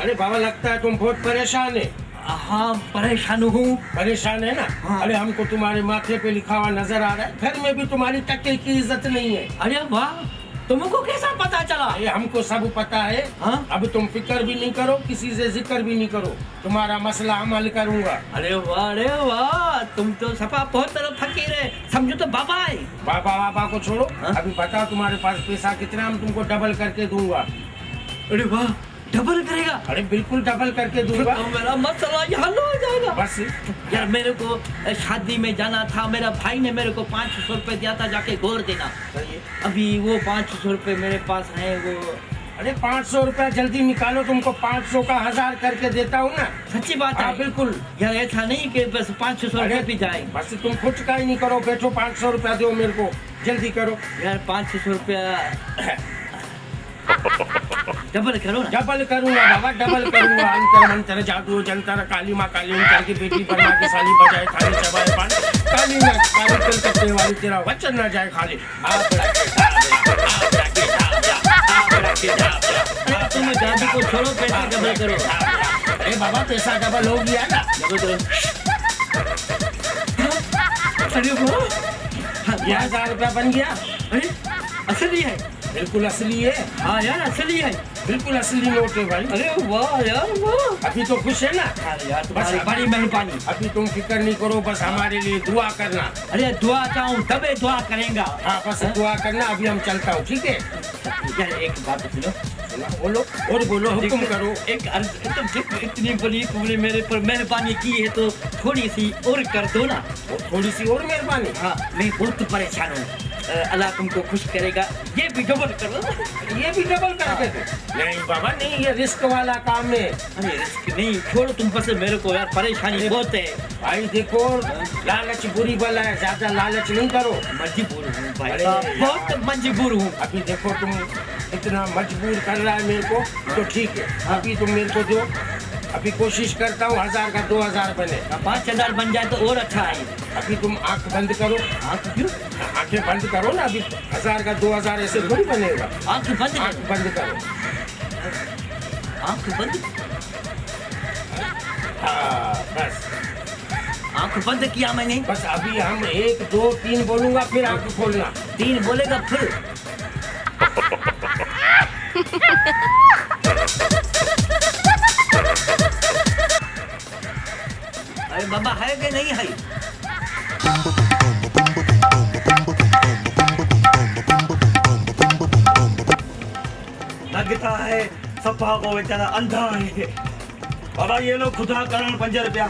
अरे बाबा लगता है तुम बहुत परेशान है। हाँ परेशान हूँ। परेशान है ना? हाँ। अरे हमको तुम्हारे माथे पे लिखा हुआ नजर आ रहा है, घर में भी तुम्हारी टक्के की इज्जत नहीं है। अरे वाह, तुमको कैसा पता चला? ये हमको सब पता है। हाँ? अब तुम फिक्र भी नहीं करो, किसी से जिक्र भी नहीं करो, तुम्हारा मसला हम हल करूंगा। अरे वाह, तुम तो सपा बहुत तरफ फकीर है, समझो तो बाबा है। बाबा को छोड़ो। हाँ? अभी बताओ तुम्हारे पास पैसा कितना, हम तुमको डबल करके दूंगा। अरे वाह, डबल करेगा? अरे बिल्कुल डबल करके दूंगा। तो मेरा मसला ये हल हो जाएगा। बस यार मेरे को शादी में जाना था, मेरा भाई ने मेरे को 500 रुपए दिया था, जाके गोर देना। अभी वो 500 रुपए मेरे पास है वो। अरे 500 रुपया जल्दी निकालो, तुमको 500 का 1000 करके देता हूँ ना। सच्ची बात है? बिल्कुल। यार ऐसा नहीं कि बस 500 रुपए भी जाए। बस तुम कुछ का ही नहीं करो, बैठो 500 रुपया दो मेरे को, जल्दी करो। यार 500 रुपया डबल करो ना। डबल करूंगा बाबा, डबल करूंगा। अंतर मंतर जादू जंतर काली माँ काली अंतर की बेटी बना के साली बजाए थाली चबाए पान काली ना काली कलकत्ते वाली तेरा वचन ना जाए खाली। तुम जादू को छोड़ो, पैसा डबल करो। अरे बाबा पैसा डबल हो गया ना। डबल करो। अरे वाह, ये 1000 रुपया बन गया। अरे असली है? बिल्कुल असली है। हाँ यार असली है, बिल्कुल असली नोट है भाई। अरे वाह यार वाह। अभी तो खुश है ना? अरे यार तुम्हारी बड़ी मेहरबानी। अभी तुम फिक्र नहीं करो, बस हमारे लिए दुआ करना। अरे दुआ चाहूँ तबे दुआ करेंगा। हाँ बस दुआ करना। अभी हम चलता हूँ, ठीक है? यार एक बात सुनो। बोलो और बोलो, हुक्म करो। एक अर्ज, तुम इतनी बड़ी तुमने मेरे पर मेहरबानी की है तो थोड़ी सी और कर दो ना। थोड़ी सी और मेहरबानी। हाँ मैं बहुत परेशान हूँ, अल्लाह तुमको खुश करेगा। ये भी डबल करो। ये भी डबल करके दो। नहीं बाबा नहीं, ये रिस्क वाला काम है। अरे रिस्क नहीं, छोड़ो तुम बस, मेरे को यार परेशानी बहुत है। भाई देखो लालच बुरी बला है, ज्यादा लालच नहीं करो। मजबूर हूँ भाई अरे साहब, यार। बहुत मजबूर हूँ। अभी देखो तुम इतना मजबूर कर रहा है मेरे को, तो ठीक है अभी तुम मेरे को दो। अभी कोशिश करता हूँ 1000 का 2000 बने। 5000 बन जाए तो और अच्छा है। अभी तुम आंख बंद करो। आँख क्यों? आंखें बंद करो ना। अभी 1000 का 2000 ऐसे थोड़ी बनेगा। आँख बंद आंख कर। बंद करो। आँख बंद। हाँ बस आँख बंद किया मैंने। बस अभी हम 1 2 3 बोलूंगा, फिर आंख खोलना। 3 बोलेगा फिर। अरे बाबा है कि नहीं है? लगता है सपा को बेचारा अंधा है। बाबा ये लो खुदा करण 5 रुपया।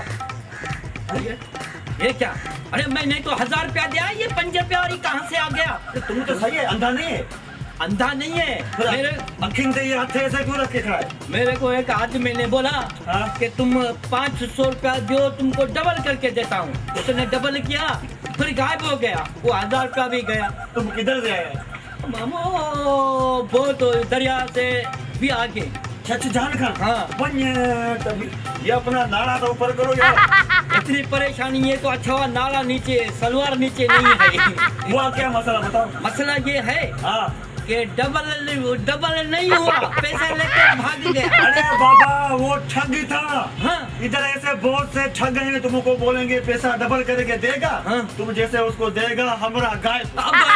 ये क्या? अरे मैंने तो 1000 रुपया दिया, ये 5 रुपया और ये कहाँ से आ गया? तुम तो सही है, अंधा नहीं है। अंधा नहीं है। मेरे अखिन से ये हाथ ऐसे क्यों रखे खड़ा है? मेरे को एक आदमी ने बोला हाँ? कि तुम 500 रुपया दो, तुमको डबल करके देता हूँ। उसने डबल किया, फिर गायब हो गया। वो 1000 रुपया भी गया। तुम किधर से आए? मामो वो तो दरिया से भी आगे। सच जान कर। हाँ। तभी ये अपना नाड़ा तो ऊपर करो यार। इतनी परेशानी है तो अच्छा हुआ नाला नीचे, सलवार नीचे नहीं है। हुआ क्या मसला बताओ? मसला ये है हाँ कि डबल नहीं हुआ, पैसे लेकर भाग गया। अरे बाबा वो ठग था। हाँ। इधर ऐसे बहुत से ठग हैं, तुमको बोलेंगे पैसा डबल करके देगा। हाँ। तुम जैसे उसको देगा हमारा गाय। अबे